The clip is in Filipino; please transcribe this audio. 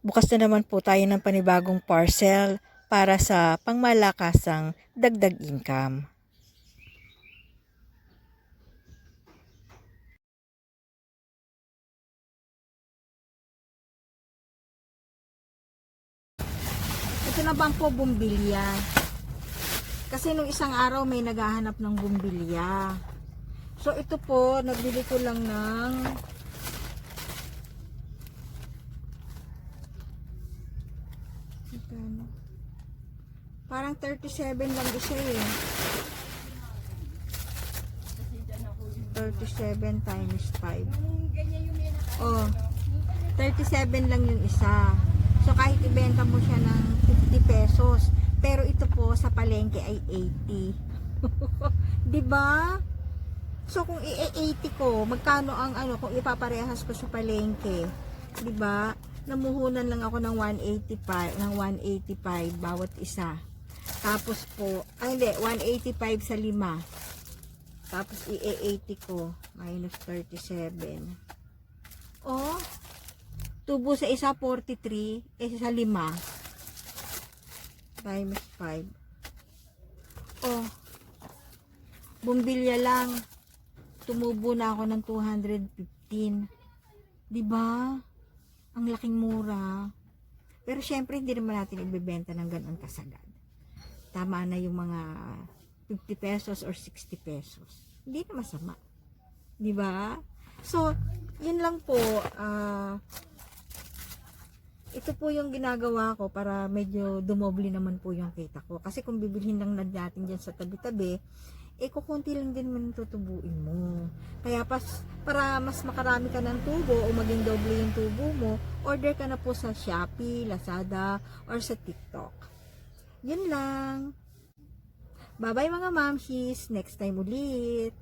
Bukas na naman po tayo ng panibagong parcel para sa pangmalakasang dagdag income. Ito naman po bumbilya. Kasi nung isang araw may naghahanap ng bumbilya. So ito po, nagbili ko lang ng parang 37 lang isa eh. 37 times 5. Oh, 37 lang yung isa. So kahit ibenta mo siya ng 50 pesos, pero ito po sa palengke ay 80. 'Di ba? So kung i-80 ko, magkano ang kung ipaparehas ko sa palengke? 'Di ba? Namuhunan lang ako ng 185 bawat isa. Tapos po, hindi, 185 sa 5. Tapos i-80 ko, minus 37. Oh, tubo sa isa 43, sa 5 times 5. Oh, bumbilya lang. Tumubo na ako ng 215. 'Di ba? Ang laking mura. Pero syempre hindi naman natin ibebenta ng ganoon kasagad. Tama na yung mga 50 pesos or 60 pesos. Hindi na masama. 'Di ba? So, yun lang po. Ito po yung ginagawa ko para medyo dumoble naman po yung kita ko. Kasi kung bibilhin lang natin dyan sa tabi-tabi, kukunti lang din naman tutubuin mo. Kaya para mas makarami ka ng tubo o maging doble yung tubo mo, order ka na po sa Shopee, Lazada, or sa TikTok. Yun lang. Bye-bye mga mamshis. Next time ulit.